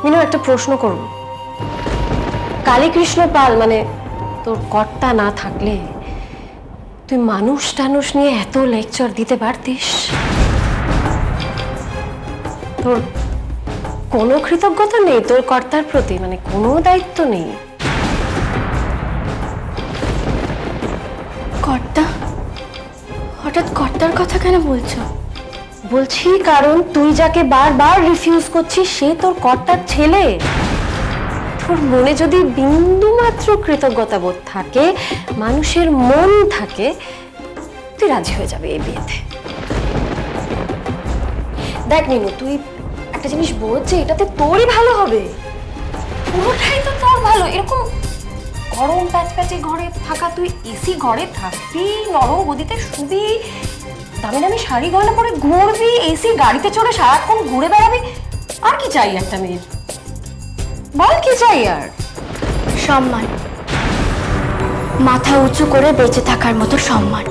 মিনু, একটা প্রশ্ন করব। কালীকৃষ্ণ পাল মানে তোর কর্তা না থাকলে তুই মানুষ টানুষ নিয়ে এত লেকচার দিতে পারতিস? তোর কোনো কৃতজ্ঞতা নেই তোর কর্তার প্রতি, মানে কোনো দায়িত্ব নেই? কর্তা? হঠাৎ কর্তার কথা কেন বলছো? বলছি কারণ তুই যাকে বারবার রিফিউজ করছিস সে তোর কর্তার ছেলে। তোর মনে যদি বিন্দু মাত্র কৃতজ্ঞতা বোধ থাকে, মানুষের মন থাকে, তুই রাজি হয়ে যাবে এই বিয়েতে। দেখ মিনু, তুই একটা জিনিস বোঝ যে এটাতে তোরই ভালো হবে, পুরোটাই তো তোর ভালো। এরকম গরম প্যাচপ্যাচে ঘরে থাকা, তুই এসি ঘরে থাকবি, নরম গদিতে শুবি, দামি দামি শাড়ি গয়না পরে ঘুরবি, এসি গাড়িতে চড়ে সারাক্ষণ ঘুরে বেড়াবি। আর কি চাই একটা মেয়ের? বল কি চাই আর? সম্মান, মাথা উঁচু করে বেঁচে থাকার মতো সম্মান,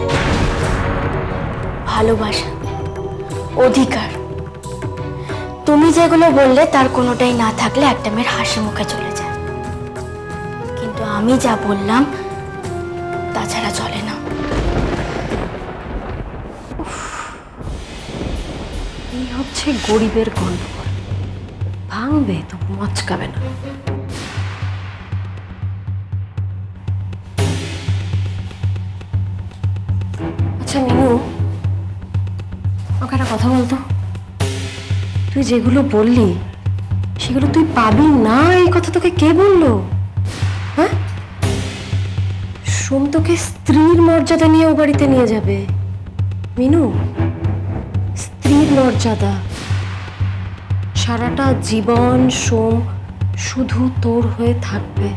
ভালোবাসা, অধিকার। তুমি যেগুলো বললে তার কোনোটাই না থাকলে একটা মেয়ের হাসি মুখে চলে যায়, কিন্তু আমি যা বললাম তাছাড়া চলে না। এই হচ্ছে গরিবের গন্ডগোল, ভাঙবে তো মচকাবে না। আচ্ছা মিনু, আমাকে একটা কথা বলতো, তুই যেগুলো বললি সেগুলো তুই পাবি না এই কথা তোকে কে বললো? হ্যাঁ, সোম তোকে স্ত্রীর মর্যাদা নিয়ে ও বাড়িতে নিয়ে যাবে। মিনু, স্ত্রীর মর্যাদা, সারাটা জীবন সোম শুধু তোর হয়ে থাকবে।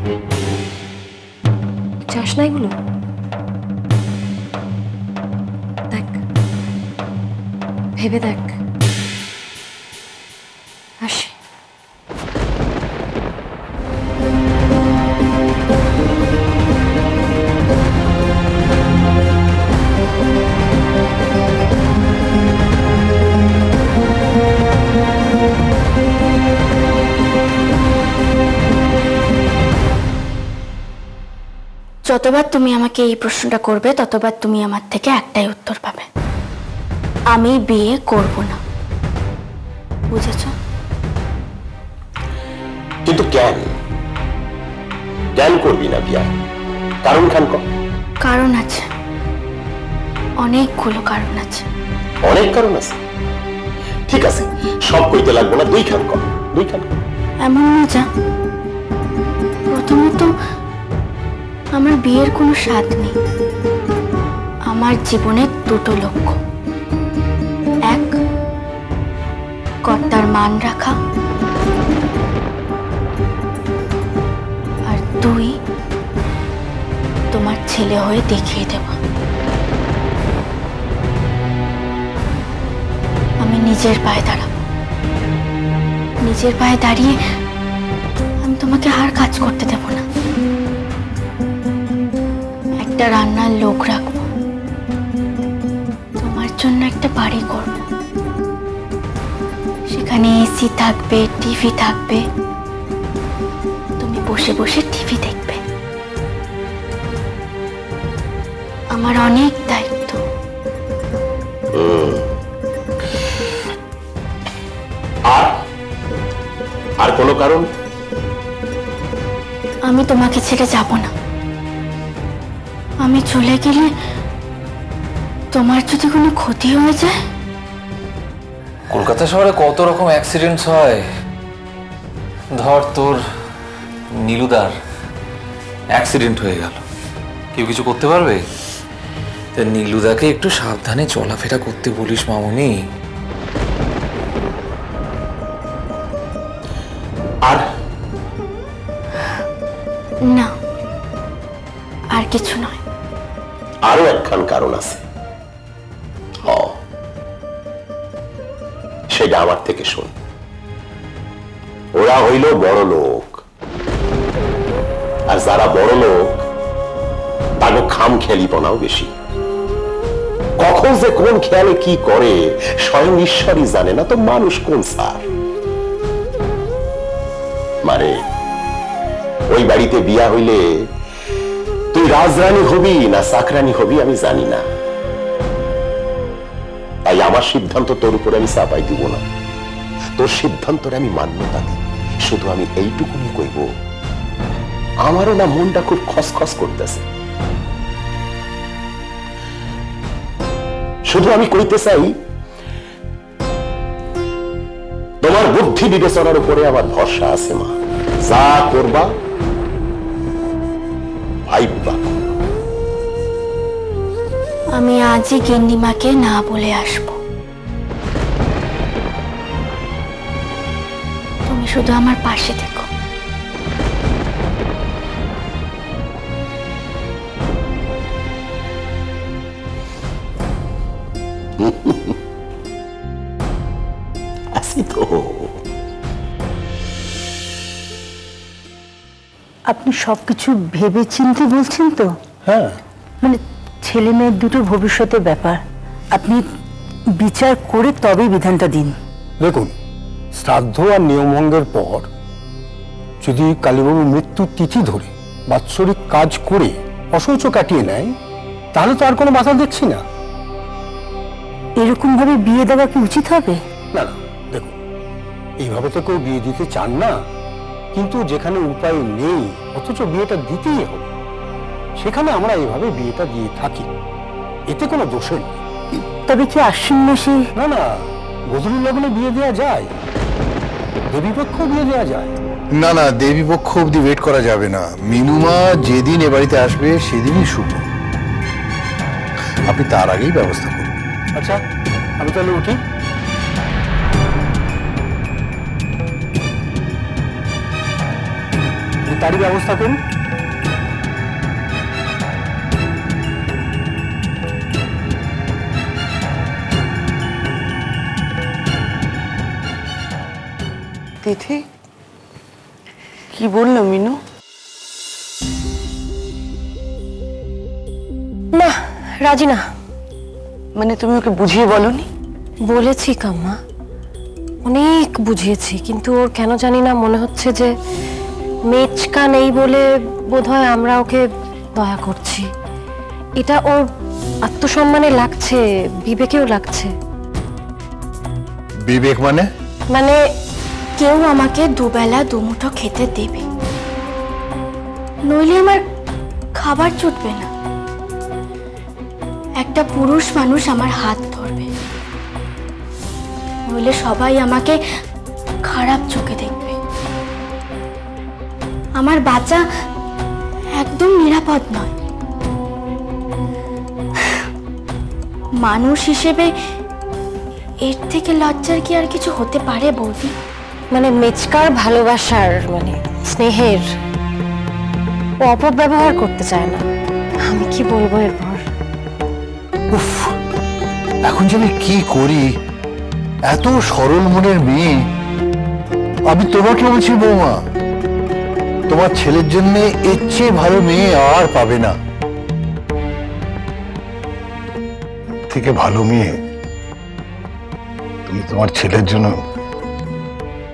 চাস না এগুলো? দেখ, ভেবে দেখ। আসি। যতবার তুমি আমাকে এই প্রশ্নটা করবে ততবার তুমি আমার থেকে একটাই উত্তর পাবে, আমি বিয়ে করব না। বুঝেছ? কিন্তু কেন কেন করবি না বিয়া? কারণ খান কর। কারণ আছে, অনেকগুলো কারণ আছে। অনেক কারণ আছে? ঠিক আছে, সব কইতে লাগবে না, দুই খান কর, দুই খান কর। এমন মজা, প্রথমত আমার বিয়ের কোনো স্বাদ নেই। আমার জীবনের দুটো লক্ষ্য, এক কর্তার মান রাখা, আর দুই তোমার ছেলে হয়ে দেখিয়ে দেওয়া। আমি নিজের পায়ে দাঁড়াবো, নিজের পায়ে দাঁড়িয়ে আমি তোমাকে আর কাজ করতে দেব না। একটা রান্নার লোক রাখবো, তোমার জন্য একটা বাড়ি করব, সেখানে এসি থাকবে, টিভি থাকবে, তুমি বসে বসে টিভি দেখবে। আমার অনেক দায়িত্ব। আর কোনো কারণ? আমি তোমাকে ছেড়ে যাব না। আমি চলে গেলে তোমার যদি কোনো ক্ষতি হয়ে যায়। কলকাতা শহরে কত রকম অ্যাক্সিডেন্টস হয়। ধর তোর নীলুদার অ্যাক্সিডেন্ট হয়ে গেল, কেউ কিছু করতে পারবে? নীলুদাকে একটু সাবধানে চলাফেরা করতে বলিস মামনি। আর না, আর কিছু নয়। আরো একখান কারণ আছে, সেটা আমার থেকে শোন। ওরা হইল বড় লোক, আর যারা বড় লোক তাকে খাম খেয়ালিপনাও বেশি। কখন যে কোন খেয়ালে কি করে স্বয়ং ঈশ্বরই জানে না, তো মানুষ কোন সার। মারে, ওই বাড়িতে বিয়া হইলে তুই রাজরানী হবি না চাকরানী হবি আমি জানি না, তাই আমার সিদ্ধান্ত তোর উপরে আমি চাপাই দিব না। তোর সিদ্ধান্তরে আমি মান্যতা দিই। শুধু আমি এইটুকুনি কইব, আমারও না মনটা খুব খসখস করতেছে। শুধু আমি কইতে চাই, তোমার বুদ্ধি বিবেচনার উপরে আমার ভরসা আছে মা। যা করবা ভাইবা। আমি আজই গিন্নিমাকে না বলে আসব। তুমি শুধু আমার পাশে থেকো। আসি তো। আপনি সবকিছু ভেবে চিন্তে বলছেন তো? হ্যাঁ, মানে ছেলে মেয়ের দুটো ভবিষ্যতের ব্যাপার, আপনি বিচার করে তবেই বিধানটা দিন। দেখুন, শ্রাদ্ধ আর নিয়মভঙ্গের পর যদি কালীবাবু মৃত্যুর তিথি ধরে বাৎসরিক কাজ করে অশৌচ কাটিয়ে নেয়, তাহলে তো আর কোনো বাধা দেখছি না। এরকম ভাবে বিয়ে দেওয়া কি উচিত হবে? না না, দেখুন, এইভাবে তো কেউ বিয়ে দিতে চান না, কিন্তু যেখানে উপায় নেই অথচ বিয়েটা দিতেই হবে, সেখানে আমরা এইভাবে বিয়েটা দিয়ে থাকি, এতে কোনো দোষের নেই। তবে কি আশ্বিন মাসে? না না, গোধূলি লগ্নে বিয়ে দেওয়া যায়, দেবীপক্ষ বিয়ে দেওয়া যায়। না না, দেবী পক্ষ অব্দি ওয়েট করা যাবে না। মিনুমা যেদিন এ বাড়িতে আসবে সেদিনই শুভ, আপনি তার আগেই ব্যবস্থা করুন। আচ্ছা, আমি তাহলে উঠি। তারই ব্যবস্থা করুন। তিথি কি বললো মিনু? না, রাজি না। মানে তুমি ওকে বুঝিয়ে বলনি? বলেছি কাম্মা, অনেক বুঝিয়েছি, কিন্তু ওর কেন জানি না মনে হচ্ছে যে মেচকা নেই বলে বোধহয় আমরা ওকে দয়া করছি। এটা ওর আত্মসম্মানে লাগছে, বিবেকেও লাগছে। বিবেক মানে? মানে কেউ আমাকে দুবেলা দুমুঠো খেতে দেবে, নইলে আমার খাবার জুটবে না। একটা পুরুষ মানুষ আমার হাত ধরবে, নইলে সবাই আমাকে খারাপ চোখে দেখবে। আমার বাচ্চা একদম নিরাপদ নয়। মানুষ হিসেবে এর থেকে লজ্জার কি আর কিছু হতে পারে বৌদি? মানে মেচকার ভালোবাসার, মানে স্নেহের ও অপব্যবহার করতে চায় না। আমি কি বলবো এরপর? উফ, এখন যে আমি কি করি, এত সরল মনের মেয়ে। আমি তোমাকে বলছি বৌমা, তোমার ছেলের জন্য এর চেয়ে ভালো মেয়ে আর পাবে না। থেকে ভালো মেয়ে তুমি তোমার ছেলের জন্য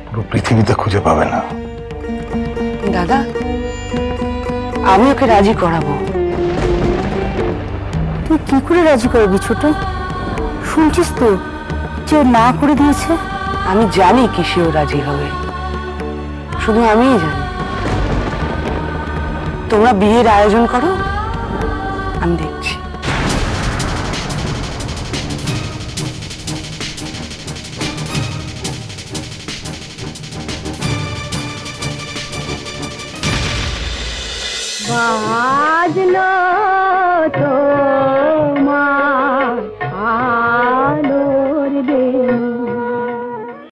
পুরো পৃথিবীতে খুঁজে পাবে না। দাদা, আমি ওকে রাজি করাবো। তুই কি করে রাজি করবি ছোট? শুনছিস তো যে ও না করে দিয়েছে? আমি জানি কিসে ও রাজি হবে, শুধু আমিই জানি। তোমরা বিয়ের আয়োজন করো, আমি দেখছি। বাজলো